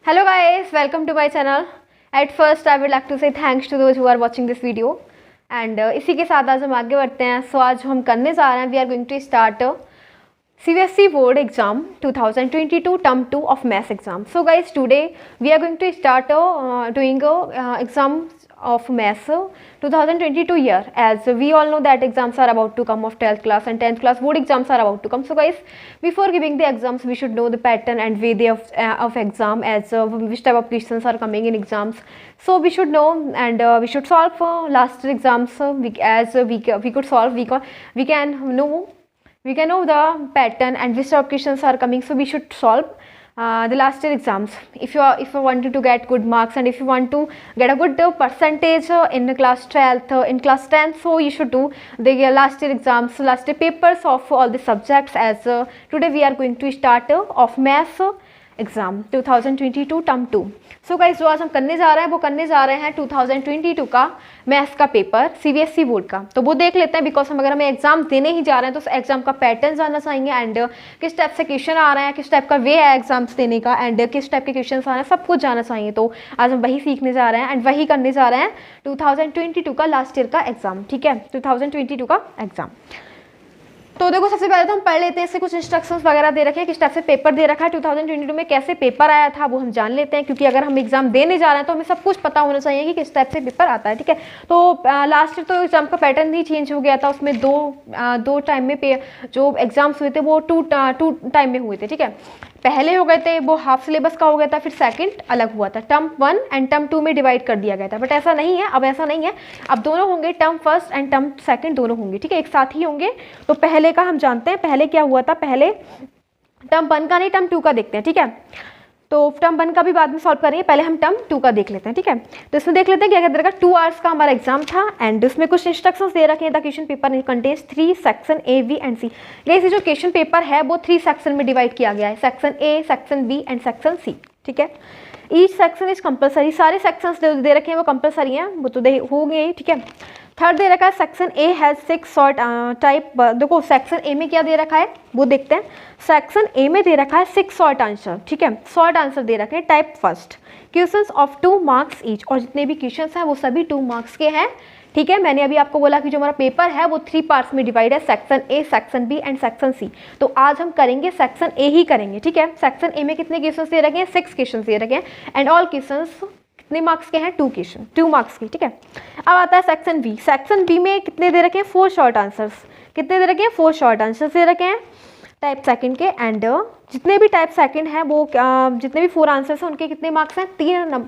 Hello guys, welcome to my channel. At first I would like to say thanks to those who are watching this video. And इसी के साथ आज हम आगे बढ़ते हैं. So आज हम करने जा रहे हैं, we are going to start CBSE board exam 2022 term 2 of maths exam. So guys, today we are going to start doing exam of maths 2022 year, as we all know that exams are about to come of 12th class and 10th class board exams are about to come. So guys, before giving the exams we should know the pattern and way of exam, as which type of questions are coming in exams. So we should know, and we should solve last exams we could solve, we can know the pattern and which type of questions are coming. So we should solve the last year exams if you wanted to get good marks, and if you want to get a good percentage in class 12th, in class 10th. So you should do the last year exams, last year papers of all the subjects, as today we are going to start of maths exam 2022 term 2. So guys, जो आज हम करने जा रहे हैं वो करने जा रहे हैं 2022 का मैथ्स का पेपर सीबीएसई बोर्ड का. तो वो देख लेते हैं, बिकॉज अगर हमें एग्जाम देने ही जा रहे हैं तो एग्जाम का पैटर्न जानना चाहेंगे, एंड किस टाइप से क्वेश्चन आ रहे हैं, किस टाइप का वे है एग्जाम्स देने का, एंड किस टाइप के क्वेश्चन आ रहे हैं, सब कुछ जानना चाहिए. तो आज हम वही सीखने जा रहे हैं एंड वही करने जा रहे हैं 2022 का लास्ट ईयर का एग्जाम. ठीक है, 2022 का एग्जाम. तो देखो, सबसे पहले तो हम पढ़ लेते हैं, इससे कुछ इंस्ट्रक्शंस वगैरह दे रखे हैं, किस टाइप से पेपर दे रखा है, 2022 में कैसे पेपर आया था वो हम जान लेते हैं, क्योंकि अगर हम एग्जाम देने जा रहे हैं तो हमें सब कुछ पता होना चाहिए कि किस टाइप से पेपर आता है. ठीक है, तो लास्ट ईयर तो एग्जाम का पैटर्न ही चेंज हो गया था. उसमें दो टाइम में जो एग्जाम्स हुए थे वो टू टाइम में हुए थे. ठीक है, पहले हो गए थे वो हाफ सिलेबस का हो गया था, फिर सेकंड अलग हुआ था, टर्म 1 एंड टर्म 2 में डिवाइड कर दिया गया था. बट ऐसा नहीं है, अब ऐसा नहीं है, अब दोनों होंगे, term first and term second दोनों होंगे. ठीक है, एक साथ ही होंगे. तो पहले का हम जानते हैं, पहले क्या हुआ था, पहले टर्म 1 का नहीं टर्म 2 का देखते हैं. ठीक है, तो टर्म 1 का भी बाद में सॉल्व करेंगे, पहले हम टर्म 2 का देख लेते हैं. ठीक है, तो इसमें देख लेते हैं क्या कहते हैं, 2 आवर्स का हमारा एग्जाम था, एंड उसमें कुछ इंस्ट्रक्शंस दे रखे हैं. The question paper contains 3 section A, B and C. ये जो क्वेश्चन पेपर है वो 3 सेक्शन में डिवाइड किया गया है, section A, section B and section C. ठीक है, ईच सेक्शन इज कंपलसरी. सारे सेक्शंस दे रखे हैं वो कंपलसरी हैं, वो तो हो गए. ठीक है, थर्ड दे रखा है section A has 6 short type. देखो सेक्शन ए में क्या दे रखा है वो देखते हैं. सेक्शन ए में दे रखा है 6 शॉर्ट आंसर. ठीक है, शॉर्ट आंसर दे रखे हैं, type first, questions of 2 marks each, और जितने भी क्वेश्चंस हैं वो सभी 2 मार्क्स के हैं. ठीक है, मैंने अभी आपको बोला कि जो हमारा पेपर है वो 3 पार्ट्स में डिवाइड है, section A, section B and section C. तो आज हम करेंगे सेक्शन ए ही करेंगे. ठीक है, सेक्शन ए में कितने क्वेश्चंस दे रखे हैं, 6 क्वेश्चंस दे रखे हैं, एंड ऑल क्वेश्चंस कितने मार्क्स के हैं, 2 क्वेश्चन, 2 मार्क्स की. ठीक है, अब आता है सेक्शन बी. सेक्शन बी में कितने दे रखे हैं, 4 शॉर्ट आंसर्स. कितने दे रखे हैं, 4 शॉर्ट आंसर्स दे रखे हैं टाइप सेकंड के, एंड जितने भी टाइप सेकंड है वो जितने भी 4 आंसर्स हैं उनके कितने मार्क्स हैं,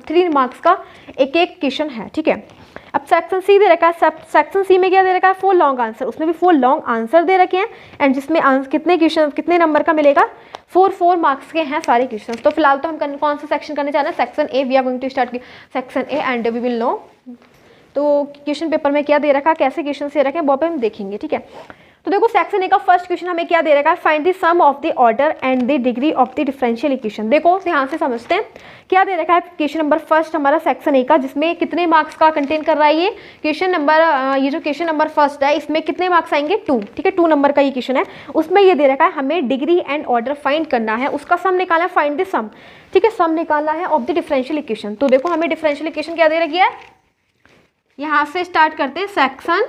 3 मार्क्स का एक क्वेश्चन है. ठीक है, अब सेक्शन सी दे रखा है. सेक्शन सी में क्या दे रखा है, 4 लॉन्ग आंसर. उसमें भी 4 लॉन्ग आंसर दे रखे हैं, एंड जिसमें कितने क्वेश्चन कितने नंबर का मिलेगा, 4 मार्क्स के हैं सारे क्वेश्चन. तो फिलहाल तो हम कौन सा सेक्शन करने जा रहे हैं, section A. We are going to start section A and we will know. तो क्वेश्चन पेपर में क्या दे रखा है, कैसे क्वेश्चन दे रखे हैं वो पे हम देखेंगे. ठीक है, तो देखो सेक्शन ए का फर्स्ट क्वेश्चन हमें क्या दे रखा है, find the sum of the order and the degree of the differential equation. देखो ध्यान से समझते हैं क्या दे रखा है. क्वेश्चन नंबर फर्स्ट हमारा सेक्शन ए का, जिसमें कितने मार्क्स का कंटेन कर रहा है ये क्वेश्चन नंबर, ये जो क्वेश्चन नंबर फर्स्ट है इसमें कितने मार्क्स आएंगे, 2. ठीक है, 2 नंबर का ये क्वेश्चन है. उसमें ये दे रखा है हमें डिग्री एंड ऑर्डर फाइंड करना है, उसका सम निकालना है, फाइंड द सम. ठीक है, सम निकालना है ऑफ द डिफरेंशियल इक्वेशन. तो देखो हमें डिफरेंशियल इक्वेशन क्या दे रखी है, यहाँ से स्टार्ट करते हैं. Section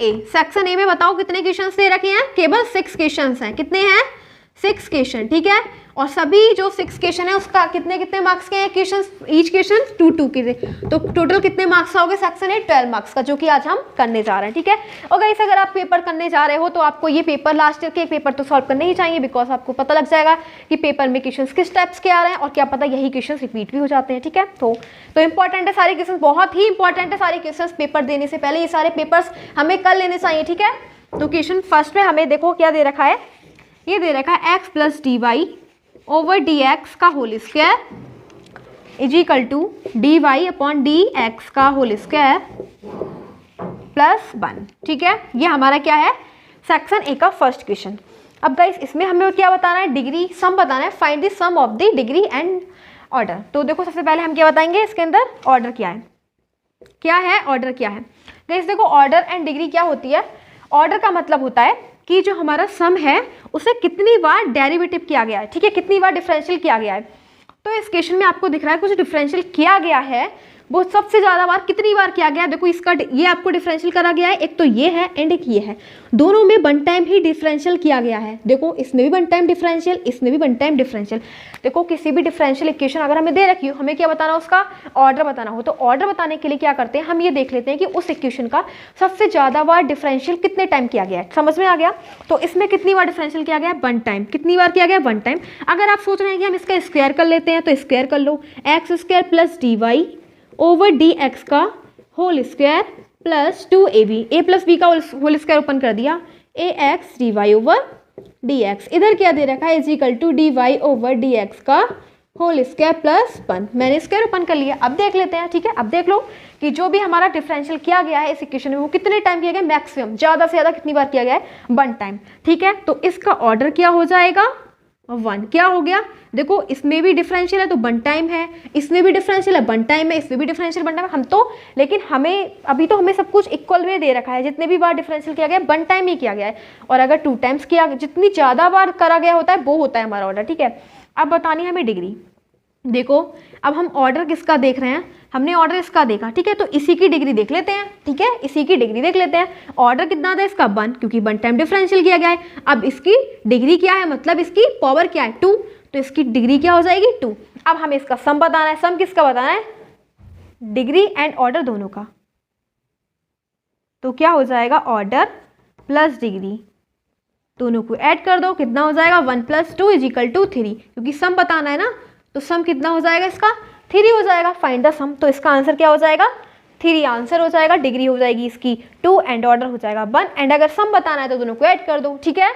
A. सेक्शन ए में बताओ कितने क्वेश्चंस दे रखे हैं, केवल 6 क्वेश्चंस हैं. कितने हैं, 6 क्वेश्चन. ठीक है, और सभी जो 6 क्वेश्चन है उसका कितने मार्क्स के हैं क्वेश्चन, ईच क्वेश्चन 2 के. तो टोटल कितने मार्क्स का हो गए सेक्शन ए, 12 मार्क्स का, जो कि आज हम करने जा रहे हैं. ठीक है, और गाइस अगर आप पेपर करने जा रहे हो तो आपको ये पेपर लास्ट ईयर के पेपर तो सॉल्व करने ही चाहिए, बिकॉज आपको पता लग जाएगा कि पेपर में क्वेश्चन किस टाइप्स के आ रहे हैं, और क्या पता यही क्वेश्चन रिपीट भी हो जाते हैं. ठीक है, तो इंपॉर्टेंट है सारे क्वेश्चन, बहुत ही इंपॉर्टेंट है सारे क्वेश्चन. पेपर देने से पहले ये सारे पेपर्स हमें कर लेने चाहिए. ठीक है, तो क्वेश्चन फर्स्ट में हमें देखो क्या दे रखा है, ये दे रखा है x plus D Y over D x का whole square is equal to D Y upon D x का होल स्क्वायर प्लस 1. ठीक है, ये हमारा क्या है, सेक्शन ए का फर्स्ट क्वेश्चन. अब गाइस इसमें हमें क्या बताना है, डिग्री सम बताना है, find the sum of the degree and order. तो देखो सबसे पहले हम क्या बताएंगे, इसके अंदर ऑर्डर क्या है, ऑर्डर क्या है. गाइस देखो ऑर्डर एंड डिग्री क्या होती है, ऑर्डर का मतलब होता है कि जो हमारा सम है उसे कितनी बार डेरिवेटिव किया गया है, ठीक है, कितनी बार डिफरेंशियल किया गया है। तो इस क्वेश्चन में आपको दिख रहा है कुछ डिफरेंशियल किया गया है, वो सबसे ज़्यादा बार कितनी बार किया गया है। देखो इसका ये आपको डिफरेंशियल करा गया है, एक तो ये है एंड एक ये है, दोनों में वन टाइम ही डिफरेंशियल किया गया है। देखो इसमें भी वन टाइम डिफरेंशियल, इसमें भी वन टाइम डिफरेंशियल। देखो किसी भी डिफरेंशियल इक्वेशन अगर हमें दे रखी हो, हमें क्या बताना, उसका ऑर्डर बताना हो, तो ऑर्डर बताने के लिए क्या करते हैं, हम ये देख लेते हैं कि उस इक्वेशन का सबसे ज़्यादा बार डिफरेंशियल कितने टाइम किया गया है। समझ में आ गया। तो इसमें कितनी बार डिफरेंशियल किया गया है, वन टाइम। कितनी बार किया गया, वन टाइम। अगर आप सोच रहे हैं कि हम इसका स्क्वायर कर लेते हैं तो स्क्वायर कर लो, x square plus D Y over D x का whole square plus 2ab, a plus b का होल स्क्वायर ओपन कर दिया, a x d Y over D x. इधर क्या दे रखा है, is equal to D Y over D x का होल स्क्वायर प्लस 1। मैंने स्क्वायर ओपन कर लिया। अब देख लेते हैं, ठीक है। अब देख लो कि जो भी हमारा डिफरेंशियल किया गया है इस इक्वेशन में वो कितने टाइम किया गया, मैक्सिमम ज़्यादा से ज़्यादा कितनी बार किया गया है, वन टाइम, ठीक है। तो इसका ऑर्डर क्या हो जाएगा, वन। क्या हो गया, देखो इसमें भी डिफरेंशियल है तो वन टाइम है, इसमें भी डिफरेंशियल है वन टाइम है, इसमें भी डिफरेंशियल वन टाइम है। हम तो लेकिन हमें अभी तो हमें सब कुछ इक्वल में दे रखा है, जितने भी बार डिफरेंशियल किया गया है वन टाइम ही किया गया है। और अगर टू टाइम्स किया, जितनी ज़्यादा बार करा गया होता है वो होता है हमारा ऑर्डर, ठीक है। अब बतानी है हमें डिग्री। देखो अब हम ऑर्डर किसका देख रहे हैं, हमने ऑर्डर इसका देखा, ठीक है। तो इसी की डिग्री देख लेते हैं, ठीक है, इसी की डिग्री देख लेते हैं। ऑर्डर कितना था इसका, वन, क्योंकि वन टाइम डिफरेंशियल किया गया है। अब इसकी डिग्री क्या है, मतलब इसकी पावर क्या है, टू, तो इसकी डिग्री क्या हो जाएगी, टू। अब हमें इसका सम बताना है। सम किसका बताना है, डिग्री एंड ऑर्डर दोनों का। तो क्या हो जाएगा, ऑर्डर प्लस डिग्री, दोनों को ऐड कर दो, कितना हो जाएगा, 1 + 2 = 3, क्योंकि सम बताना है ना। तो सम कितना हो जाएगा इसका, 3 हो जाएगा। फाइंड द सम, तो इसका आंसर क्या हो जाएगा, 3 आंसर हो जाएगा। डिग्री हो जाएगी इसकी 2 एंड ऑर्डर हो जाएगा 1। एंड अगर सम बताना है तो दोनों को ऐड कर दो, ठीक है।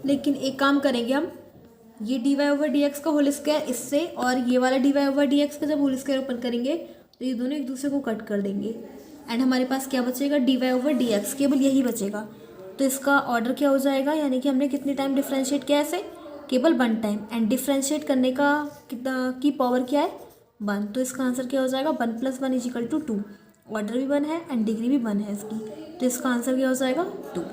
लेकिन एक काम करेंगे हम, ये d Y over D x का होल स्क्वायर इससे और ये वाला d Y over D x का जब होल स्क्वायर ओपन करेंगे तो ये दोनों एक दूसरे को कट कर देंगे एंड हमारे पास क्या बचेगा, d Y over D x, केवल यही बचेगा। तो इसका ऑर्डर क्या हो जाएगा, यानी कि हमने कितने टाइम डिफ्रेंशिएट किया है इसे, केवल वन टाइम। एंड डिफ्रेंशिएट करने का कितना की पावर क्या है, 1। तो इसका आंसर क्या हो जाएगा, 1 + 1 = 2। ऑर्डर भी 1 है एंड डिग्री भी 1 है इसकी, तो इसका आंसर क्या हो जाएगा, 2।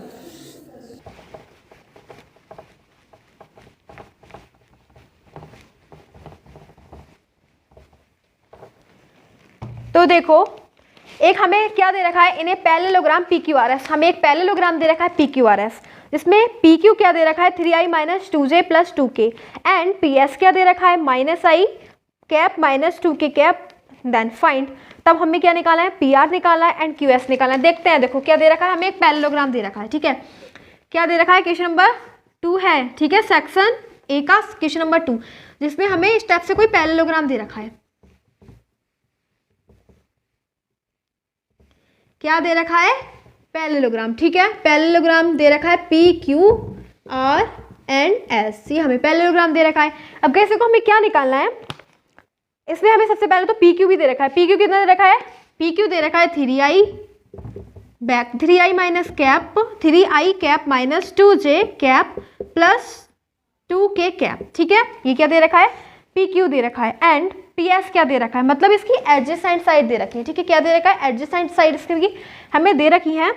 तो देखो एक हमें क्या दे रखा है, इन्हें पैरेललोग्राम PQRS, हमें एक पैरेललोग्राम दे रखा है PQRS, जिसमें PQ क्या दे रखा है, 3i - 2j + 2k and PS क्या दे रखा है, -i cap - 2k cap. Then find, तब हमें क्या निकाला है, PR निकालना है एंड QS निकालना है। देखते हैं, देखो क्या दे रखा है, हमें एक पैरेललोग्राम दे रखा है, ठीक है। क्या दे रखा है, क्वेश्चन नंबर 2 है, ठीक है, सेक्शन A का क्वेश्चन नंबर 2, जिसमें हमें इस टाइप से कोई पैरेललोग्राम दे रखा है। क्या दे रखा है, पैरेललोग्राम, ठीक है। पैरेललोग्राम दे रखा है PQR एंड S, ये हमें पैरेललोग्राम दे रखा है। अब कैसे को हमें क्या निकालना है, इसमें हमें सबसे पहले तो PQ भी दे रखा है। PQ कितना दे रखा है, PQ दे रखा है 3i back 3i minus cap 3i cap - 2j cap + 2k cap, ठीक है। ये क्या दे रखा है, PQ दे रखा है एंड PS क्या दे रखा है, मतलब इसकी एडजेसेंट साइड दे रखी है, ठीक है। क्या दे रखा है, एडजेसेंट साइड इसकी हमें दे रखी है।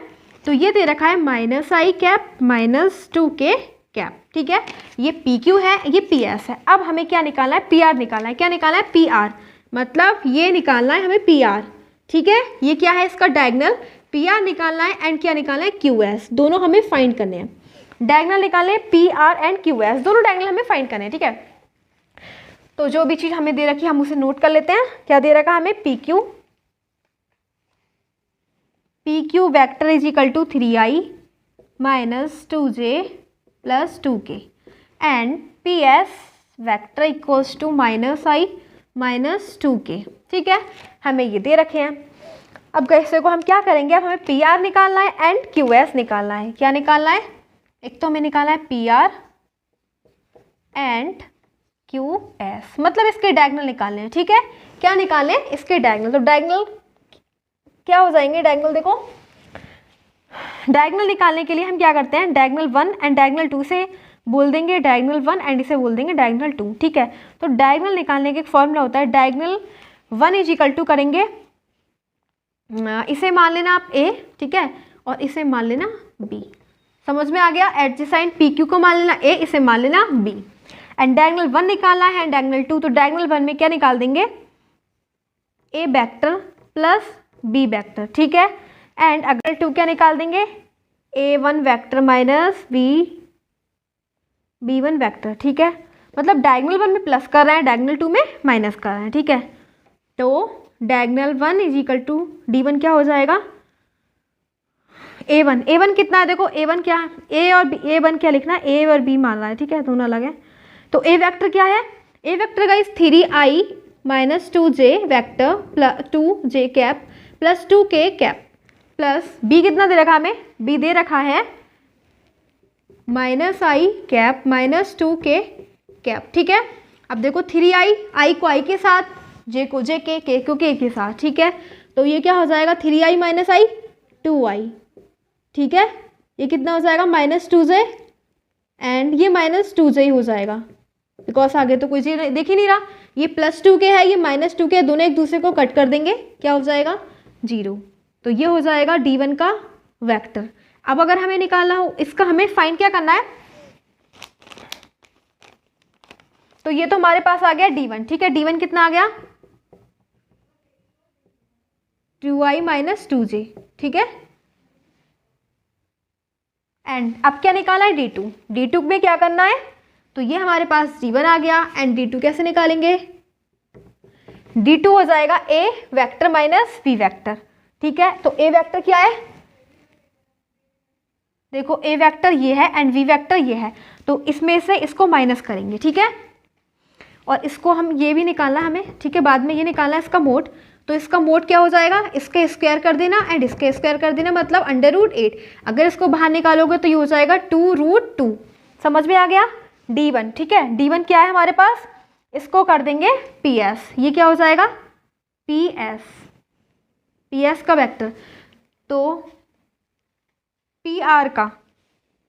तो ये दे रखा है -i कैप - 2k कैप, ठीक है। ये PQ है, ये PS है। अब हमें क्या निकालना है, PR निकालना है। क्या निकालना है, PR, मतलब ये निकालना है हमें PR, ठीक है। ये क्या है, इसका डायगोनल, PR निकालना है एंड क्या निकालना है, QS, दोनों हमें फाइंड करने हैं। डायगोनल निकालने PR एंड QS, दोनों डायगोनल हमें फाइंड करने हैं, ठीक है। तो जो भी चीज़ हमें दे रखी है हम उसे नोट कर लेते हैं। क्या दे रखा है हमें, PQ vector = 3i - 2j + 2k and PS vector = -i - 2k, ठीक है। हमें ये दे रखे हैं। अब कैसे को हम क्या करेंगे, अब हमें PR निकालना है एंड QS निकालना है। क्या निकालना है, एक तो हमें निकालना है PR एंड QS, मतलब इसके डायगोनल निकालने हैं, ठीक है। क्या निकालने हैं, इसके डायगोनल। तो डायगोनल क्या हो जाएंगे, डायगोनल देखो, डायगोनल निकालने के लिए हम क्या करते हैं, डायगोनल 1 एंड डायगोनल 2 से बोल देंगे डायगोनल 1 एंड इसे बोल देंगे डायगोनल 2, ठीक है। तो डायगोनल निकालने का एक फॉर्मूला होता है, डायगोनल 1 = करेंगे इसे मान लेना आप A, ठीक है, और इसे मान लेना B। समझ में आ गया? एडजेसेंट PQ को मान लेना A, इसे मान लेना B। एंड डायगोनल 1 निकालना है, डायगोनल 2, तो डायगोनल 1 में क्या निकाल देंगे? A vector plus B vector, ठीक है। एंड अगर 2 क्या निकाल देंगे? A1 vector minus B1 vector, ठीक है। मतलब डायगोनल 1 में प्लस कर रहे हैं, डायगोनल 2 में माइनस कर रहे हैं, ठीक है। तो diagonal 1 is equal to D1 क्या हो जाएगा? A1 कितना है? देखो A1 क्या है, A और B, A1 क्या लिखना है? A और B मान रहा है, ठीक है, दोनों अलग है। तो A वेक्टर क्या है? A वेक्टर का इस 3i minus 2j vector plus 2j cap plus 2k cap plus B कितना दे रखा हमें? B दे रखा है minus i cap minus 2k cap, ठीक है। अब देखो 3i को i के साथ, j को j के को k के साथ, ठीक है। तो ये क्या हो जाएगा? 3i माइनस i 2i, ठीक है। ये कितना हो जाएगा? माइनस 2j, एंड ये माइनस 2j ही हो जाएगा बिकॉज आगे तो कोई चीज देख ही नहीं रहा। ये प्लस 2k है, ये माइनस 2k, दोनों एक दूसरे को कट कर देंगे, क्या हो जाएगा? 0। तो ये हो जाएगा D1 का वेक्टर। अब अगर हमें निकालना हो इसका, हमें फाइंड क्या करना है? तो ये तो हमारे पास आ गया D1, ठीक है। D1 कितना आ गया? 2i माइनस 2j, ठीक है। एंड अब क्या निकाला है? D2। D2 में क्या करना है? तो ये हमारे पास D1 आ गया, एंड D2 कैसे निकालेंगे? D2 हो जाएगा A vector minus B vector, ठीक है। तो A वेक्टर क्या है? देखो A वेक्टर ये है एंड V वेक्टर ये है, तो इसमें से इसको माइनस करेंगे, ठीक है। और इसको हम ये भी निकालना हमें, ठीक है, बाद में ये निकालना है इसका मोड। तो इसका मोड क्या हो जाएगा? इसके स्क्वायर कर देना एंड इसके स्क्वायर कर देना, मतलब अंडर रूट 8। अगर इसको बाहर निकालोगे तो ये हो जाएगा 2√2। समझ में आ गया? D1, ठीक है। D1 क्या है हमारे पास? इसको कर देंगे PS, ये क्या हो जाएगा? PS का वेक्टर, तो PR का,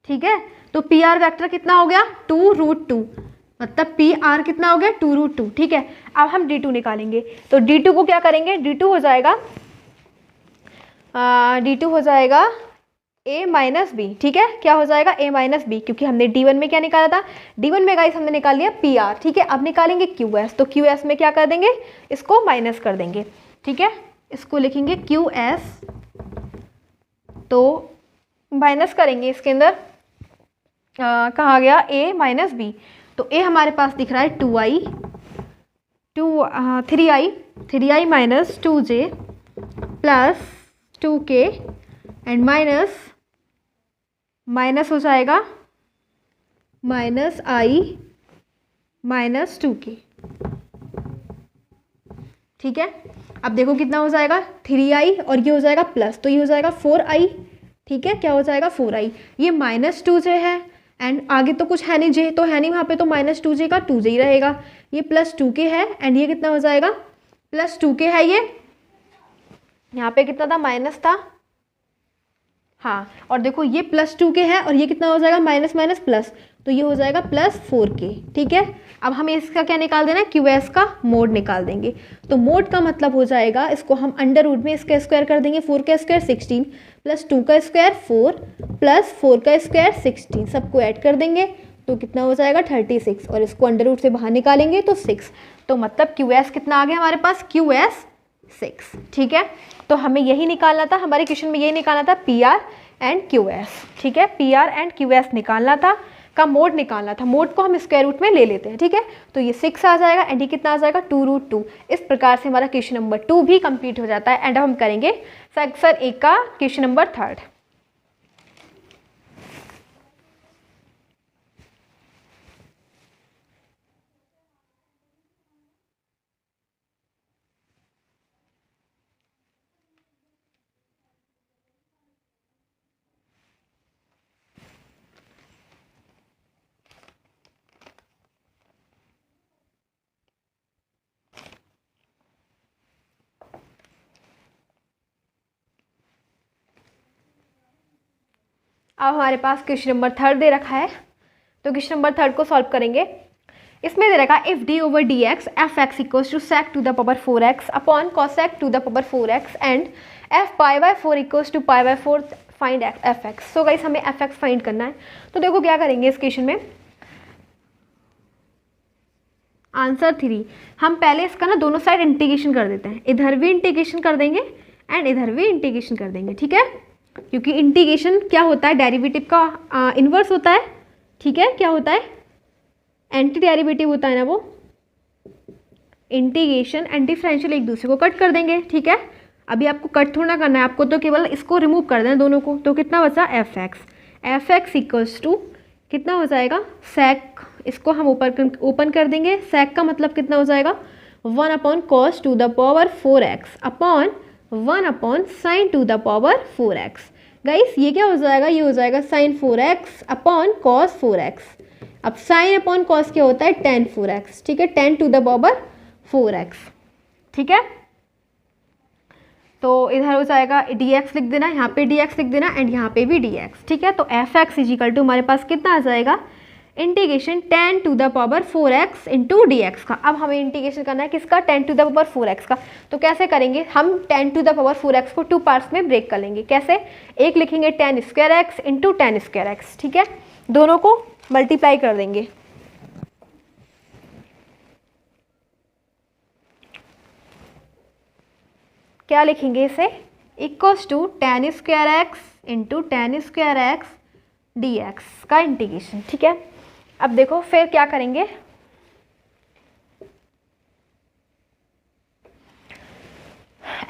ठीक है। तो PR वेक्टर कितना हो गया? 2√2, मतलब PR कितना हो गया? 2√2, ठीक है। अब हम D2 निकालेंगे, तो D2 को क्या करेंगे? D2 हो जाएगा A माइनस बी, ठीक है। क्या हो जाएगा? A माइनस बी, क्योंकि हमने D1 में क्या निकाला था? D1 में गाइस हमने निकाल लिया PR, ठीक है। अब निकालेंगे QS, तो QS में क्या कर देंगे? इसको माइनस कर देंगे, ठीक है। इसको लिखेंगे QS, तो माइनस करेंगे इसके अंदर, कहाँ गया? A minus B. तो A हमारे पास दिख रहा है 3i minus 2j plus 2k and minus हो जाएगा माइनस i माइनस 2k, ठीक है। अब देखो कितना हो जाएगा? 3i और ये हो जाएगा प्लस, तो ये हो जाएगा 4i, ठीक है। क्या हो जाएगा? 4i। ये माइनस 2j है एंड आगे तो कुछ है नहीं, j तो है नहीं वहाँ पे, तो माइनस 2j का 2j ही रहेगा। ये प्लस 2k है एंड ये कितना हो जाएगा? प्लस 2k है। ये यहाँ पे कितना था? माइनस था, हाँ। और देखो ये प्लस 2k है और ये कितना हो जाएगा? माइनस माइनस प्लस, तो ये हो जाएगा प्लस 4k, ठीक है। अब हमें इसका क्या निकाल देना है? QS का मोड निकाल देंगे। तो मोड का मतलब हो जाएगा, इसको हम अंडर रूट में इसका स्क्वायर कर देंगे, 4 का स्क्वायर 16 प्लस 2 का स्क्वायर 4 प्लस 4 का स्क्वायर 16, सबको ऐड कर देंगे तो कितना हो जाएगा? 36, और इसको अंडर रूट से बाहर निकालेंगे तो 6। तो मतलब QS कितना आ गया हमारे पास? QS 6, ठीक है। तो हमें यही निकालना था, हमारे क्वेश्चन में यही निकालना था, PR एंड QS, ठीक है। PR एंड QS निकालना था, का मोड निकालना था। मोड को हम स्क्वायर रूट में ले लेते हैं, ठीक है। तो ये 6 आ जाएगा एंड ये कितना आ जाएगा? 2√2। इस प्रकार से हमारा क्वेश्चन नंबर 2 भी कंप्लीट हो जाता है। एंड हम करेंगे सेक्शन 1 का क्वेश्चन नंबर 3। अब हमारे पास क्वेश्चन नंबर 3 दे रखा है, तो क्वेश्चन नंबर 3 को सॉल्व करेंगे। इसमें दे रखा if d over D x f x equals to sec to the power 4x upon cosec to the power 4x and f pi by 4 equals to pi by 4 find f x. So guys हमें f x find करना है। तो देखो क्या करेंगे इस question में, answer 3 हम पहले इसका ना दोनों साइड इंटीग्रेशन कर देते हैं, इधर भी इंटीग्रेशन कर देंगे एंड इधर भी इंटीग्रेशन कर देंगे, ठीक है, क्योंकि इंटीग्रेशन क्या होता है, डेरिवेटिव का इन्वर्स होता है, ठीक है, क्या होता है, एंटी डेरिवेटिव होता है ना वो, इंटीग्रेशन एंड डिफरेंशियल एक दूसरे को कट कर देंगे, ठीक है। अभी आपको कट थोड़ा ना करना है, आपको तो केवल इसको रिमूव कर देना दोनों को। तो कितना बचा एफ एक्स इक्वल्स टू कितना हो जाएगा सेक, इसको हम ओपन कर देंगे, सेक का मतलब कितना हो जाएगा 1 upon cos two the power 4x upon 1 upon sine to the power 4x। Guys ये क्या हो जाएगा, ये हो जाएगा sign 4x upon cos 4x। अब साइन अपॉन कॉस क्या होता है tan 4x, ठीक है, 10 टू द पावर 4x, ठीक है। तो इधर हो जाएगा dx लिख देना, यहाँ पे dx लिख देना एंड यहाँ पे भी dx, ठीक है। तो एफ एक्स इजिकल टू हमारे पास कितना आ जाएगा integration 10 to the power 4x into d x का। अब हमें इंटीग्रेशन करना है किसका 10 टू द पावर 4x का। तो कैसे करेंगे हम 10 टू द पावर 4x को 2 पार्ट्स में ब्रेक कर लेंगे। कैसे, एक लिखेंगे tan square x into tan square x, ठीक है, दोनों को मल्टीप्लाई कर देंगे। क्या लिखेंगे इसे, equals to tan square x into tan square x d x का इंटीग्रेशन, ठीक है। अब देखो फिर क्या करेंगे,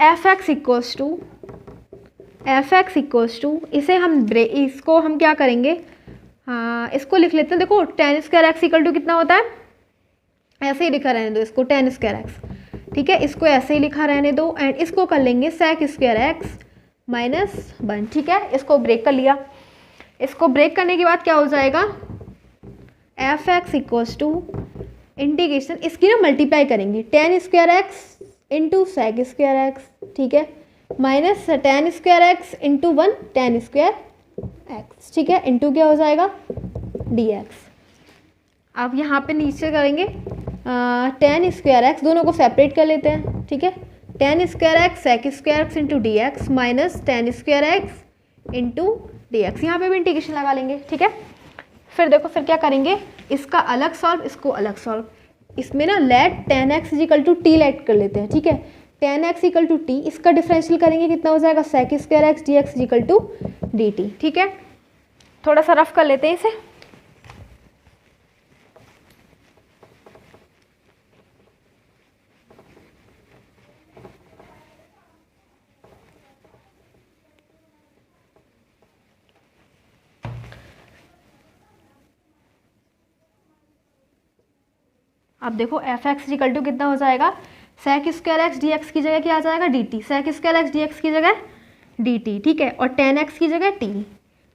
एफ एक्स इक्वल्स टू इसे हम इसको हम क्या करेंगे, हाँ इसको लिख लेते हैं। देखो tan square x equal to कितना होता है, ऐसे ही लिखा रहने दो इसको tan स्क्वायर एक्स, ठीक है, इसको ऐसे ही लिखा रहने दो एंड इसको कर लेंगे sec स्क्वायर एक्स माइनस 1, ठीक है। इसको ब्रेक कर लिया, इसको ब्रेक करने के बाद क्या हो जाएगा f x equals to integration, इसकी ना मल्टीप्लाई करेंगे tan square x into sec square x, ठीक है, minus tan square x into 1 tan square x, ठीक है, इंटू क्या हो जाएगा dx। अब यहाँ पे नीचे करेंगे tan स्क्वायर एक्स, दोनों को सेपरेट कर लेते हैं, ठीक है, tan square x sec square x into d x minus tan square x into d x, यहाँ पर भी इंटीग्रेशन लगा लेंगे, ठीक है। फिर देखो फिर क्या करेंगे, इसका अलग सॉल्व, इसको अलग सॉल्व, इसमें ना let tan x equal to t let कर लेते हैं, ठीक है, tan x equal to t, इसका डिफरेंशियल करेंगे कितना हो जाएगा sec square x d x equal to d t, ठीक है। थोड़ा सा रफ कर लेते हैं इसे, अब देखो एफ एक्स इक्वल टू कितना हो जाएगा sec square x d x की जगह क्या आ जाएगा d t, sec square x d x की जगह डी टी, ठीक है, और tan एक्स की जगह टी,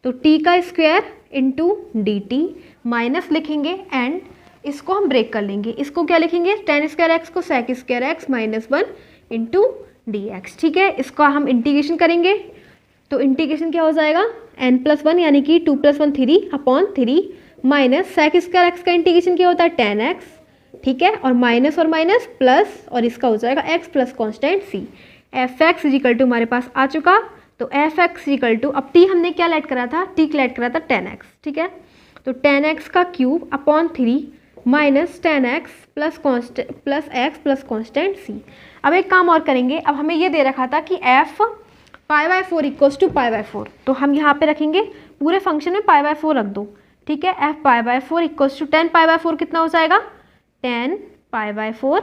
तो टी का square into D T minus लिखेंगे एंड इसको हम ब्रेक कर लेंगे, इसको क्या लिखेंगे tan स्क्वायर एक्स को sec square x minus 1 into d x, ठीक है। इसका हम इंटीग्रेशन करेंगे, तो इंटीग्रेशन क्या हो जाएगा n+1 यानी कि 2 + 1 3 upon 3 minus sec square x का इंटीग्रेशन क्या होता है tan एक्स, ठीक है, और माइनस प्लस और इसका हो जाएगा x plus constant c। F x equal to हमारे पास आ चुका, तो एफ एक्स इजिकल टू, अब t हमने क्या लेट करा था, t लेट करा था tan x, ठीक है, तो tan x का cube upon 3 minus tan x plus x plus constant c। अब एक काम और करेंगे, अब हमें ये दे रखा था कि f π/4 इक्वल्स टू π/4, तो हम यहाँ पे रखेंगे पूरे फंक्शन में π/4 रख दो, ठीक है, f π/4 इक्वल्स टू 10 π/4 कितना हो जाएगा 10 π/4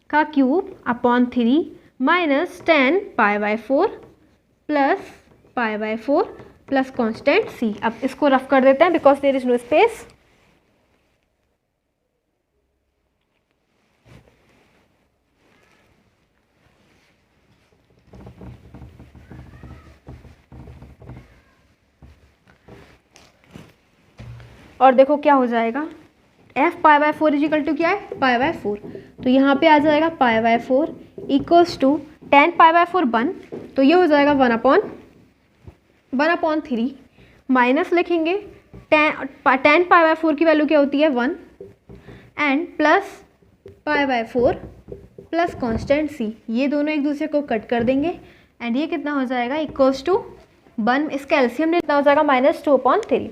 का cube upon 3 minus 10 π/4 plus π/4 plus constant c। अब इसको रफ कर देते हैं because there is no space. और देखो क्या हो जाएगा f π/4 इजिकल टू क्या है π/4, तो यहाँ पे आ जाएगा π/4 इक्वल्स टू 10 π/4 1, तो ये हो जाएगा 1/3 माइनस लिखेंगे 10 π/4 की वैल्यू क्या होती है 1, and plus pi by 4 plus constant c, ये दोनों एक दूसरे को कट कर देंगे एंड ये कितना हो जाएगा इक्वल्स टू 1, इसका एलसीएम कितना हो जाएगा -2/3।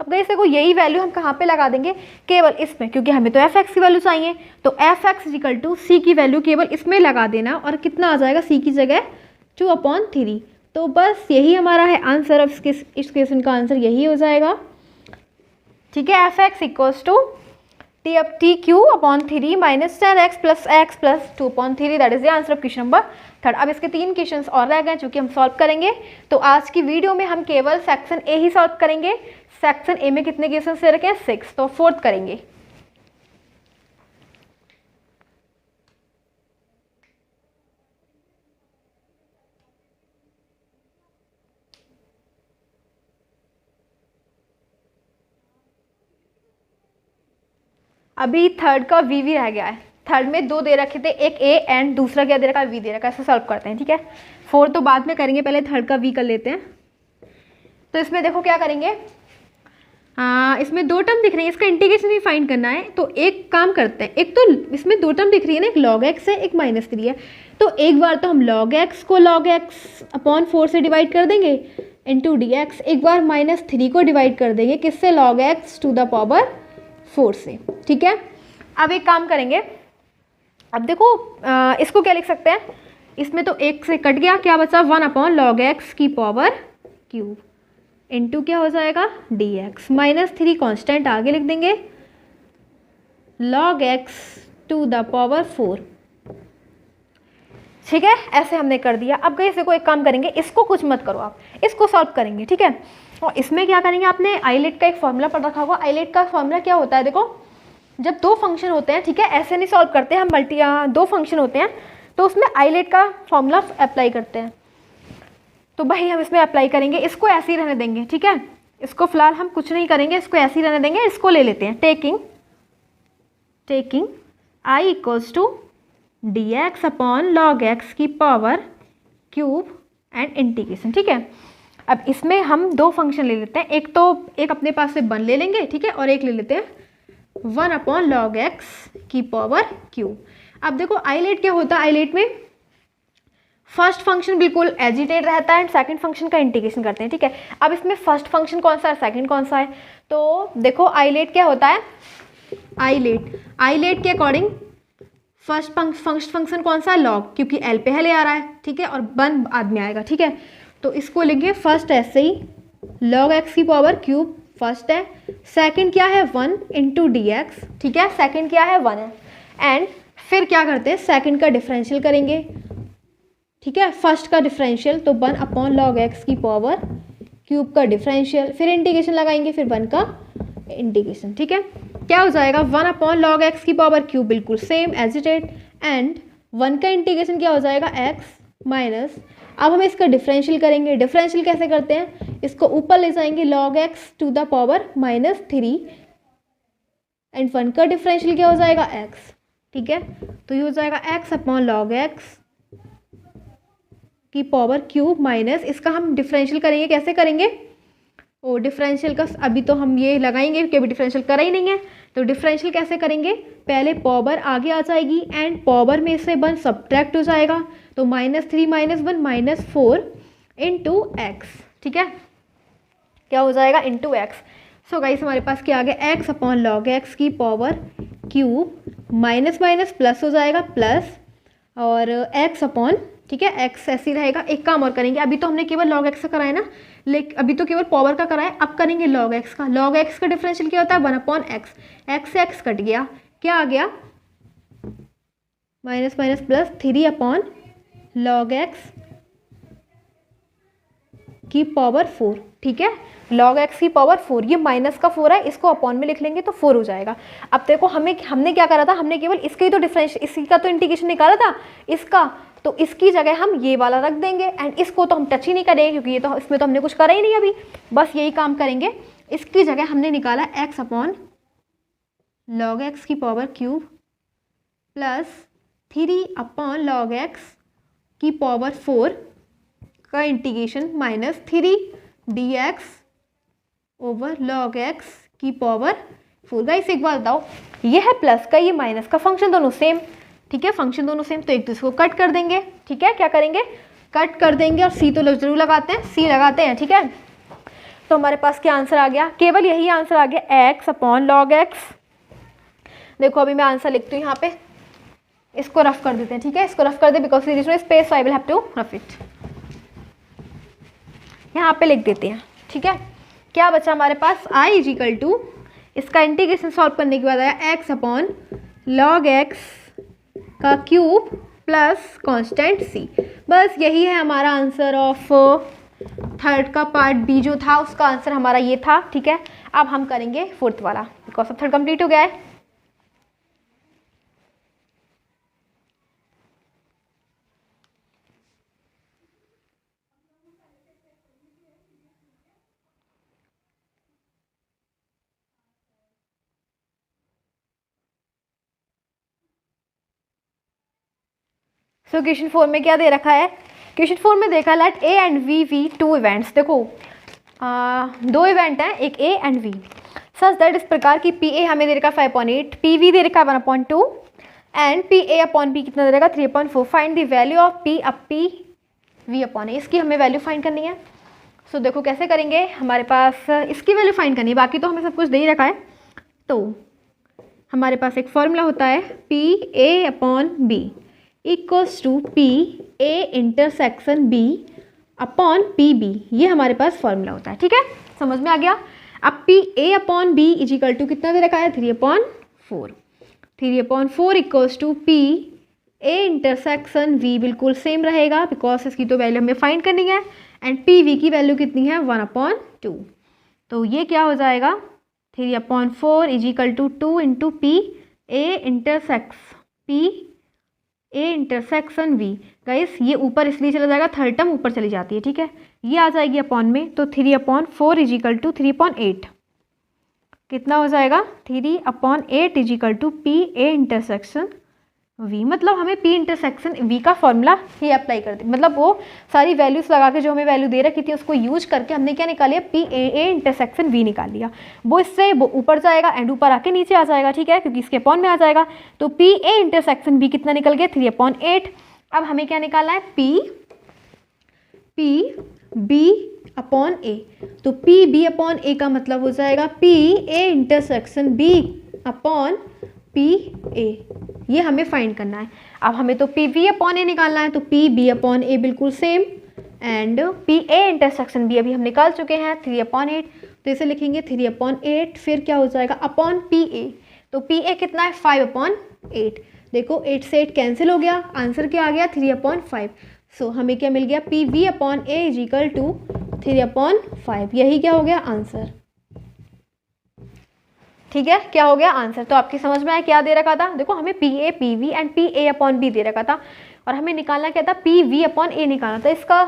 अब गाइस देखो यही वैल्यू हम कहाँ पे लगा देंगे, केवल इसमें, क्योंकि हमें तो एफ एक्स की वैल्यू चाहिए, तो एफ एक्स इक्वल टू सी की वैल्यू केवल इसमें लगा देना और कितना आ जाएगा सी की जगह 2/3। तो बस यही हमारा है आंसर। अब इस क्वेश्चन का आंसर यही हो जाएगा, ठीक है। F x equals to t³/3 minus 10x plus x plus 2/3, that is the answer of question number 3। अब इसके 3 क्वेश्चंस और रह गए जो कि हम सॉल्व करेंगे। तो आज की वीडियो में हम केवल सेक्शन ए ही सॉल्व करेंगे। सेक्शन ए में कितने क्वेश्चंस दे रखे हैं, 6, तो 4th करेंगे। अभी थर्ड का वी रह गया है। थर्ड में 2 दे रखे थे, एक ए एंड दूसरा क्या दे रखा है, वी दे रखा है। ऐसे सॉल्व करते हैं, ठीक है। 4 तो बाद में करेंगे, पहले थर्ड का वी कर लेते हैं। तो इसमें देखो क्या करेंगे, इसमें 2 टर्म दिख रही है, इसका इंटीग्रेशन भी फाइंड करना है। तो एक काम करते हैं, एक तो इसमें 2 टर्म दिख रही है ना, एक log x है, एक -3 है। तो एक बार तो हम log x को log x/4 से डिवाइड कर देंगे इंटू dx, एक बार -3 को डिवाइड कर देंगे किससे, log x⁴ से, ठीक है। अब एक काम करेंगे, अब देखो इसको क्या लिख सकते हैं, इसमें तो 1 से कट गया, क्या बचा 1/log x³ इंटू क्या हो जाएगा dx, -3 कांस्टेंट आगे लिख देंगे, log x⁴, ठीक है। ऐसे हमने कर दिया। अब गए देखो एक काम करेंगे, इसको कुछ मत करो आप, इसको सॉल्व करेंगे, ठीक है। और इसमें क्या करेंगे, आपने आईलेट का एक फॉर्मूला पढ़ रखा होगा। आईलेट का फॉर्मूला क्या होता है, देखो जब 2 फंक्शन होते हैं, ठीक है, ऐसे नहीं सॉल्व करते हम, 2 फंक्शन होते हैं तो उसमें आईलेट का फॉर्मूला अप्लाई करते हैं। तो भाई हम इसमें अप्लाई करेंगे, इसको ऐसे ही रहने देंगे, ठीक है। इसको फिलहाल हम कुछ नहीं करेंगे, इसको ऐसे ही रहने देंगे। इसको ले लेते हैं, taking I = dx/log x³ and integration, ठीक है। अब इसमें हम 2 फंक्शन ले लेते हैं, एक अपने पास से 1 ले लेंगे, ठीक है, और एक ले लेते हैं 1/log x³। अब देखो आईलेट क्या होता है, आईलेट में फर्स्ट फंक्शन बिल्कुल एजिटेट रहता है एंड सेकंड फंक्शन का इंटीग्रेशन करते हैं, ठीक है। अब इसमें फर्स्ट फंक्शन कौन सा है, सेकंड कौन सा है, तो देखो आईलेट क्या होता है, आईलेट के अकॉर्डिंग फर्स्ट फंक्शन कौन सा है, लॉग, क्योंकि एल पे ले आ रहा है, ठीक है, और 1 बाद में आएगा, ठीक है। तो इसको लेंगे फर्स्ट ऐसे ही, log x³ फर्स्ट है, सेकंड क्या है 1 इंटू dx, ठीक है, सेकंड क्या है 1 है। एंड फिर क्या करते हैं, सेकंड का डिफरेंशियल करेंगे, ठीक है, फर्स्ट का डिफरेंशियल, तो 1/log x³ का डिफरेंशियल, फिर इंटीग्रेशन लगाएंगे, फिर 1 का इंटीग्रेशन, ठीक है। क्या हो जाएगा 1/log x³ बिल्कुल same as it is, and 1 का इंटीग्रेशन क्या हो जाएगा x माइनस, अब हम इसका डिफरेंशियल करेंगे। डिफरेंशियल कैसे करते हैं, इसको ऊपर ले जाएंगे log x⁻³ एंड 1 का डिफरेंशियल क्या हो जाएगा x, ठीक है। तो ये हो जाएगा x/log x³ माइनस, इसका हम डिफरेंशियल करेंगे, कैसे करेंगे, ओ डिफरेंशियल का अभी तो हम ये लगाएंगे कि अभी डिफरेंशियल करा ही नहीं है। तो डिफरेंशियल कैसे करेंगे, पहले पावर आगे आ जाएगी एंड पावर में से 1 सब्ट्रैक्ट हो जाएगा, तो -3 -1 -4 इंटू एक्स, ठीक है, क्या हो जाएगा इंटू एक्स। सो गाइस हमारे पास क्या आ गया, x/log x³ minus minus plus हो जाएगा प्लस, और x/, ठीक है, x ऐसे ही रहेगा। एक काम और करेंगे, अभी तो हमने केवल log x का कराया ना, लेकिन अभी तो केवल पावर का कराया, अब करेंगे log x का। log x का डिफरेंशियल क्या होता है 1/x, x से x कट गया, क्या आ गया minus minus plus 3/log x⁴, ठीक है, log x⁴, ये माइनस का 4 है, इसको अपॉन में लिख लेंगे तो 4 हो जाएगा। अब देखो हमने क्या करा था, हमने केवल इसका ही तो डिफरेंशियल, इसी का तो इंटीग्रेशन निकाला था इसका, तो इसकी जगह हम ये वाला रख देंगे एंड इसको तो हम टच ही नहीं करेंगे क्योंकि ये तो इसमें तो हमने कुछ करा ही नहीं अभी, बस यही काम करेंगे। इसकी जगह हमने निकाला x/log x³ plus 3/log x⁴ का integration minus 3 dx/log x⁴ 4। Guys एक बात बताओ, ये है प्लस का, ये माइनस का, फंक्शन दोनों सेम, ठीक है, फंक्शन दोनों सेम, तो एक दूसरे को कट कर देंगे, ठीक है, क्या करेंगे, कट कर देंगे, और सी तो जरूर लगाते हैं, सी लगाते हैं, ठीक है। तो हमारे पास क्या आंसर आ गया, केवल यही आंसर आ गया, x अपॉन लॉग x। देखो अभी मैं आंसर लिखती हूँ यहाँ पे, इसको रफ कर देते हैं, ठीक है, इसको रफ कर दे, because there is no space so I will have to rough it. यहाँ पे लिख देते हैं, ठीक है। क्या बचा हमारे पास, i इज इक्वल टू, इसका इंटीग्रेशन सॉल्व करने के बाद आया x अपॉन लॉग x का क्यूब प्लस कांस्टेंट c। बस यही है हमारा आंसर ऑफ थर्ड का पार्ट बी जो था, उसका आंसर हमारा ये था, ठीक है। अब हम करेंगे फोर्थ वाला, बिकॉज अब थर्ड कंप्लीट हो गया है। सो क्वेश्चन 4 में क्या दे रखा है, क्वेश्चन 4 में देखा let a and v to events. देखो दो इवेंट हैं, एक a and v, such that इस प्रकार की पी ए हमें दे रखा 5.8, पी वी दे रखा 1/2 and P A upon b कितना दे रखा 3/4। Find the value of p up p v upon a, इसकी हमें वैल्यू फाइंड करनी है। सो देखो कैसे करेंगे, हमारे पास इसकी वैल्यू फाइंड करनी है, बाकी तो हमें सब कुछ दे ही रखा है। तो हमारे पास एक फॉर्मूला होता है P A upon B equals to P A intersection B upon P B, ये हमारे पास फॉर्मूला होता है, ठीक है, समझ में आ गया। अब P A upon B is equal to कितना दे रखा है 3/4, 3/4 equals to P A intersection B, बिल्कुल सेम रहेगा बिकॉज इसकी तो वैल्यू हमें फाइंड करनी है, एंड पी वी की वैल्यू कितनी है 1/2। तो ये क्या हो जाएगा 3/4 is equal to 2 into P A intersection B. Guys ये ऊपर इसलिए चला जाएगा, थर्ड टर्म ऊपर चली जाती है, ठीक है, ये आ जाएगी अपॉन में, तो 3/4 इज इक्वल टू 3/8 कितना हो जाएगा 3/8 is equal to P A intersection v. मतलब हमें पी इंटरसेक्शन वी का फॉर्मूला ही अप्लाई कर दे, मतलब वो सारी वैल्यूज लगा के जो हमें वैल्यू दे रखी थी उसको यूज करके हमने क्या निकाल लिया, पी ए इंटरसेक्शन वी निकाल लिया। वो इससे वो ऊपर जाएगा एंड ऊपर आके नीचे आ जाएगा, ठीक है, क्योंकि इसके अपॉन में आ जाएगा। तो पी ए इंटरसेक्शन वी कितना निकल गया 3/8। अब हमें क्या निकालना है पी बी अपॉन ए, तो पी बी अपॉन ए का मतलब हो जाएगा P A intersection B upon P A, ये हमें फाइंड करना है। अब हमें तो पी वी अपॉन ए निकालना है, तो पी बी अपॉन ए बिल्कुल same, and P A intersection B अभी हम निकाल चुके हैं 3/8, तो इसे लिखेंगे 3/8, फिर क्या हो जाएगा अपॉन पी ए, तो पी ए कितना है 5/8। देखो 8 से 8 कैंसिल हो गया, आंसर क्या आ गया 3/5। सो हमें क्या मिल गया P v upon A is equal to 3/5, यही क्या हो गया आंसर, ठीक है, क्या हो गया आंसर। तो आपकी समझ में आया क्या दे रखा था, देखो हमें p a p v and P A upon b दे रखा था, और हमें निकालना क्या था पी वी अपॉन ए निकालना था, इसका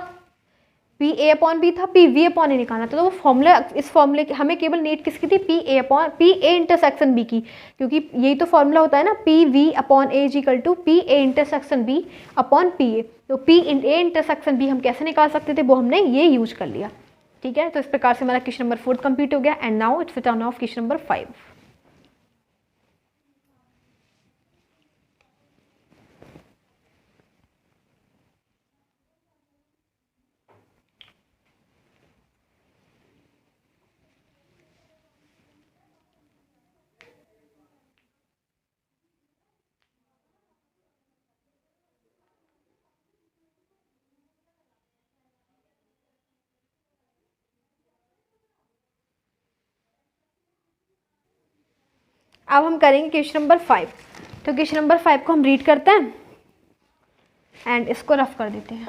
पी ए अपॉन बी था, पी वी अपॉन ए निकालना था। तो वो फॉर्मूला, इस फॉर्मूले की हमें केवल नीड किसकी थी पी ए इंटरसेक्शन बी की, क्योंकि यही तो फॉर्मूला होता है ना P v upon A is equal to P A intersection B upon P A. तो पी ए इंटरसेक्शन बी हम कैसे निकाल सकते थे, वो हमने ये यूज कर लिया, ठीक है। तो इस प्रकार से हमारा क्वेश्चन नंबर 4 कंप्लीट हो गया, and now it's turn off question number 5। अब हम करेंगे क्वेश्चन नंबर 5। तो क्वेश्चन नंबर 5 को हम रीड करते हैं एंड इसको रफ कर देते हैं।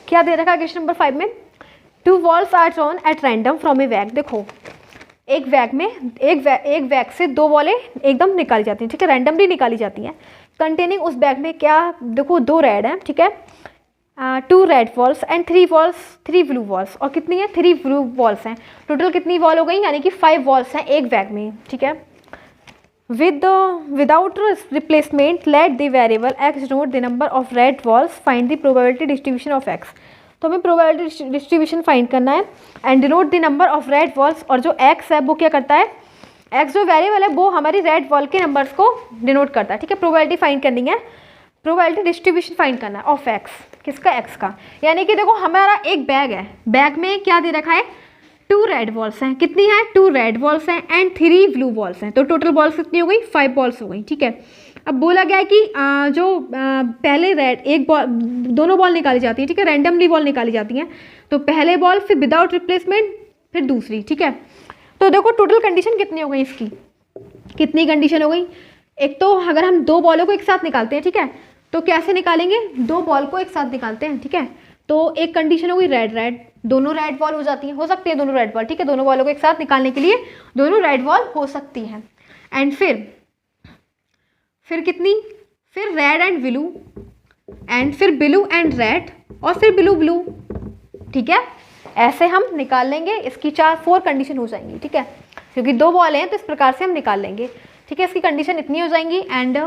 क्या दे रखा है क्वेश्चन नंबर 5 में, 2 balls are thrown at random from a bag. देखो एक बैग में एक बैग से 2 बॉलें एकदम निकाली जाती हैं, ठीक है, रैंडमली निकाली जाती हैं। कंटेनिंग उस बैग में क्या, देखो 2 रेड हैं, ठीक है, 2 red walls and 3 blue walls, और कितनी है 3 ब्लू वॉल्स हैं। टोटल कितनी वॉल हो गई, यानी कि 5 वॉल्स हैं एक बैग में, ठीक है। Without replacement let the variable x denote the number of red walls, find the probability distribution of x. तो हमें प्रोबेबिलिटी डिस्ट्रीब्यूशन फाइंड करना है and denote the number of red walls, और जो एक्स है वो क्या करता है, एक्स जो वेरिएबल है वो हमारी रेड वॉल के नंबर्स को डिनोट करता है, ठीक है। प्रोबेबिलिटी फाइंड करनी है, प्रोबेबिलिटी डिस्ट्रीब्यूशन फाइंड करना है ऑफ एक्स, किसका, एक्स का। यानी कि देखो हमारा एक बैग है, बैग में क्या दे रखा है, 2 रेड वॉल्स हैं, कितनी है 2 रेड वॉल्स हैं एंड 3 ब्लू वॉल्स हैं, तो टोटल बॉल्स कितनी हो गई 5 बॉल्स हो गई, ठीक है। अब बोला गया है कि पहले रेड एक बॉल, दोनों बॉल निकाली जाती है, ठीक है, रैंडमली बॉल निकाली जाती हैं, तो पहले बॉल फिर विदाउट रिप्लेसमेंट फिर दूसरी, ठीक है। तो देखो टोटल कंडीशन कितनी हो गई इसकी, कितनी कंडीशन हो गई। एक तो अगर हम 2 बॉलों को एक साथ निकालते हैं, ठीक है, तो कैसे निकालेंगे, 2 बॉल को एक साथ निकालते हैं, ठीक है। तो एक कंडीशन हो गई रेड रेड, दोनों रेड बॉल हो जाती हैं, हो सकती है दोनों रेड बॉल, ठीक है, दोनों बॉलों को एक साथ निकालने के लिए दोनों रेड बॉल हो सकती हैं। एंड फिर कितनी, फिर रेड एंड ब्लू, एंड फिर ब्लू एंड रेड, और फिर ब्लू ब्लू, ठीक है। ऐसे हम निकाल लेंगे, इसकी 4 कंडीशन हो जाएंगी, ठीक है, क्योंकि 2 बॉल हैं तो इस प्रकार से हम निकाल लेंगे, ठीक है। इसकी कंडीशन इतनी हो जाएंगी। एंड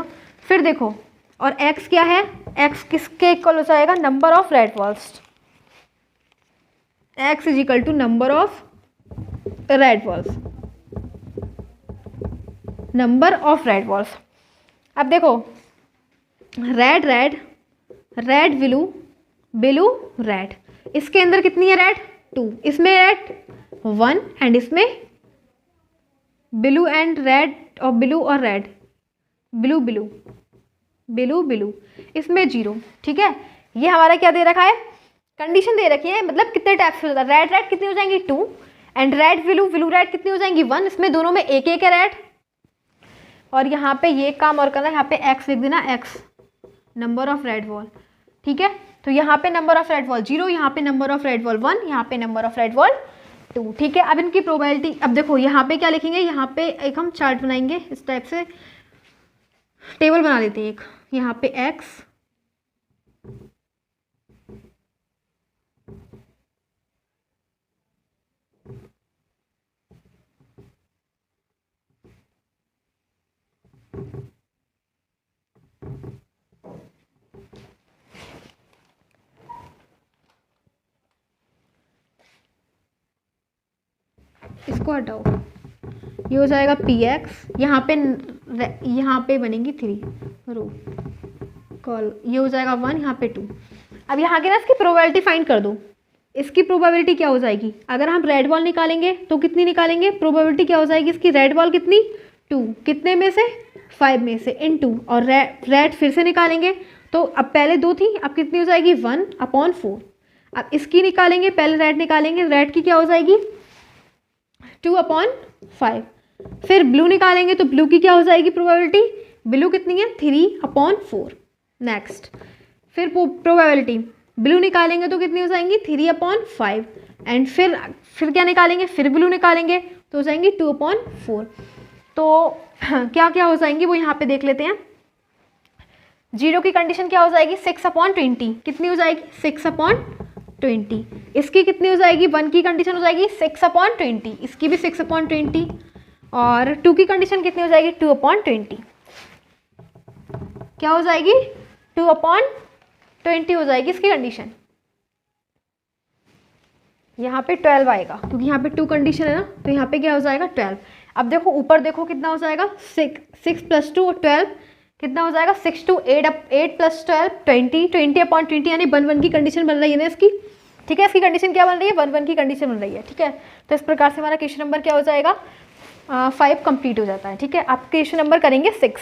फिर देखो, और x क्या है, x किसके इक्वल हो जाएगा, number of red balls, x is equal to number of red balls, number of red balls. अब देखो red red, red blue, blue red, इसके अंदर कितनी है रेड 2, इसमें रेड 1 एंड इसमें ब्लू एंड रेड, और ब्लू और red, blue blue blue blue, इसमें 0, ठीक है। ये हमारा क्या दे रखा है, कंडीशन दे रखी है, मतलब कितने टाइप से होता है, रेड रेड कितनी हो जाएंगी 2 and red blue blue red कितनी हो जाएंगी 1, इसमें दोनों में एक एक है रेड। और यहाँ पे ये काम और करना है, यहाँ पे x लिख देना, x number of red wall, ठीक है। तो यहाँ पे नंबर ऑफ रेड वॉल 0, यहाँ पे नंबर ऑफ रेड वॉल 1, यहाँ पे नंबर ऑफ रेड वॉल 2, ठीक है। अब इनकी प्रोबेबिलिटी, अब देखो यहाँ पे क्या लिखेंगे, यहाँ पे एक हम चार्ट बनाएंगे, इस टाइप से टेबल बना लेते हैं एक, यहाँ पे x, इसको हटाओ, ये हो जाएगा px, यहाँ पे बनेंगी 3 रो कॉल, ये हो जाएगा 1, यहाँ पे 2। अब यहाँ के ना इसकी प्रोबेबिलिटी फाइंड कर दो, इसकी प्रोबेबिलिटी क्या हो जाएगी, अगर हम रेड बॉल निकालेंगे तो कितनी निकालेंगे, प्रोबेबिलिटी क्या हो जाएगी इसकी, रेड बॉल कितनी 2, कितने में से 5 में से इन 2, और रेड फिर से निकालेंगे, तो अब पहले 2 थी, अब कितनी हो जाएगी 1/4। अब इसकी निकालेंगे, पहले रेड निकालेंगे, रेड की क्या हो जाएगी 2/5, फिर ब्लू निकालेंगे तो ब्लू की क्या हो जाएगी प्रोबेबिलिटी, ब्लू कितनी है 3/4। नेक्स्ट फिर प्रोबेबिलिटी ब्लू निकालेंगे तो कितनी हो जाएंगी 3/5, एंड फिर क्या निकालेंगे, फिर ब्लू निकालेंगे तो हो जाएंगी 2/4। तो क्या क्या हो जाएंगी वो यहाँ पे देख लेते हैं। 0 की कंडीशन क्या हो जाएगी 6/20, कितनी हो जाएगी 6/20। इसकी कितनी हो जाएगी 1 की कंडीशन हो जाएगी 6/20, इसकी भी 6/20, और 2 की कंडीशन कितनी हो जाएगी 2/20, क्या हो जाएगी 2/20 हो जाएगी इसकी कंडीशन। यहाँ पे 12 आएगा क्योंकि यहाँ पे 2 कंडीशन है ना, तो यहाँ पे क्या हो जाएगा 12। अब देखो ऊपर देखो कितना हो जाएगा 6 + 2 12 कितना हो जाएगा 6 2 8 + 12 20 20/20, यानी 1 की कंडीशन बन रही है ना इसकी, ठीक है। इसकी कंडीशन क्या बन रही है 1 की कंडीशन बन रही है, ठीक है। तो इस प्रकार से हमारा क्वेश्चन नंबर क्या हो जाएगा 5 कंप्लीट हो जाता है, ठीक है। आप क्वेश्चन नंबर करेंगे 6,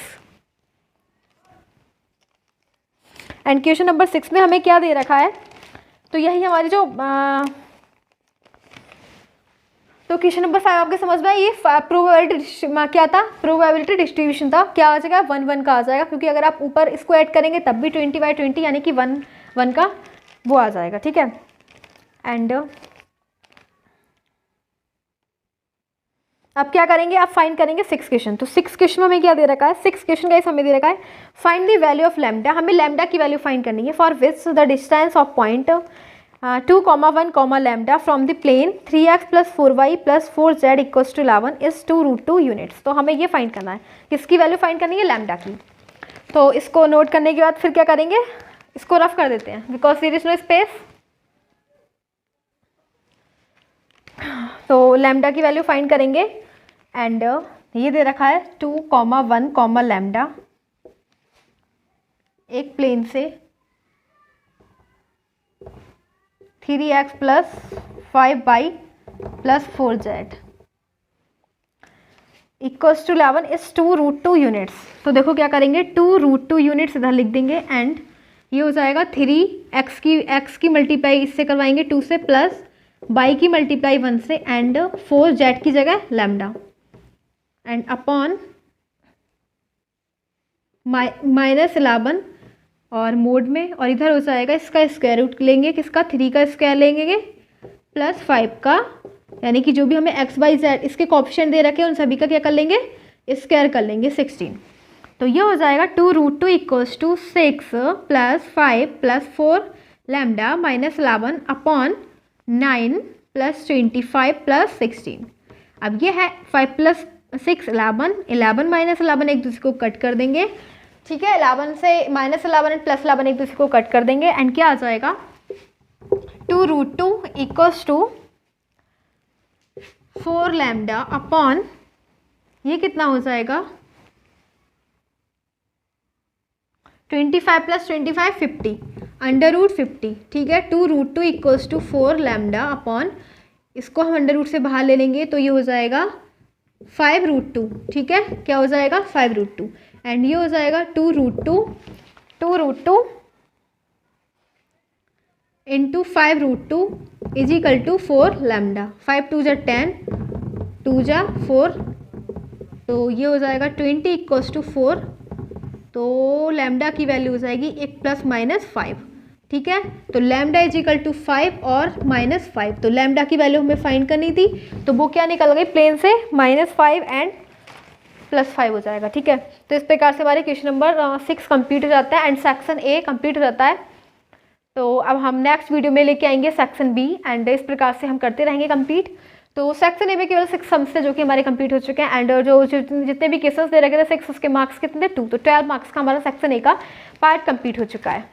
एंड क्वेश्चन नंबर 6 में हमें क्या दे रखा है, तो यही हमारी जो तो क्वेश्चन नंबर 5 आपके समझ में ये प्रोबेबिलिटी क्या था, प्रोबेबिलिटी डिस्ट्रीब्यूशन था, क्या आ जाएगा 1 का आ जाएगा, क्योंकि अगर आप ऊपर इसको ऐड करेंगे तब भी 20/20 यानी कि 1 का वो आ जाएगा, ठीक है। एंड अब क्या करेंगे, आप फाइंड करेंगे 6 क्वेश्चन। तो 6 क्वेश्चन में हमें क्या दे रखा है, 6 क्वेश्चन का हमें दे रखा है find the value of lambda. हमें लैम्डा की वैल्यू फाइंड करनी है for which the distance of point 2,1, lambda from the plane 3x + 4y + 4z = 11 is 2√2 units. तो हमें ये फाइंड करना है, किसकी वैल्यू फाइंड करनी है, लैम्डा की। तो इसको नोट करने के बाद फिर क्या करेंगे, इसको रफ कर देते हैं because there is no space. तो लैम्डा की वैल्यू फाइंड करेंगे एंड ये दे रखा है 2,1, लैम्डा एक प्लेन से 3x + 5y + 4z = 11 is 2√2 units. तो देखो क्या करेंगे, 2√2 यूनिट्स इधर लिख देंगे एंड ये हो जाएगा 3x की मल्टीप्लाई इससे करवाएंगे 2 से, प्लस y की मल्टीप्लाई 1 से एंड 4z की जगह लैम्डा एंड अपॉन -11 और मोड में, और इधर हो जाएगा इसका स्क्वायर रूट लेंगे, किसका, 3 का स्क्वायर लेंगे प्लस 5 का, यानी कि जो भी हमें x y z इसके कोएफिशिएंट दे रखे हैं उन सभी का क्या कर लेंगे, स्क्वायर कर लेंगे 16। तो ये हो जाएगा 2√2 = 6 + 5 + 4 लैम्डा -11 अपॉन 9 + 25 + 16। अब ये है 5 + 6 11, 11 - 11 एक दूसरे को कट कर देंगे, ठीक है, 11 से -11 एंड +11 एक दूसरे को कट कर देंगे एंड क्या आ जाएगा 2√2 = 4 लैम्डा अपॉन ये कितना हो जाएगा 25 + 25 50 √50, ठीक है। 2√2 = 4 लैम्डा अपॉन इसको हम अंडर से बाहर ले लेंगे तो ये हो जाएगा 5√2, ठीक है, क्या हो जाएगा 5√2 एंड ये हो जाएगा 2√2 × 5√2 = 4 लैम्डा। 5 2 = 10, 2 × 4, तो ये हो जाएगा 20 = 4। तो लैम्डा की वैल्यू हो जाएगी 1 ± 5, ठीक है। तो लैम्डा = 5 और -5, तो लैम्डा की वैल्यू हमें फाइंड करनी थी, तो वो क्या निकल गई प्लेन से -5 एंड +5 हो जाएगा, ठीक है। तो इस प्रकार से हमारे क्वेश्चन नंबर 6 कंप्लीट हो जाता है एंड सेक्शन ए कंप्लीट हो जाता है। तो अब हम नेक्स्ट वीडियो में लेके आएंगे सेक्शन बी एंड इस प्रकार से हम करते रहेंगे कंप्लीट। तो सेक्शन ए में केवल 6 सम्स थे जो कि हमारे कंप्लीट हो चुके हैं एंड जो जितने भी केसेस दे रखे थे 6 उसके मार्क्स कितने थे 2, तो 12 मार्क्स का हमारा सेक्शन ए का पार्ट कंप्लीट हो चुका है।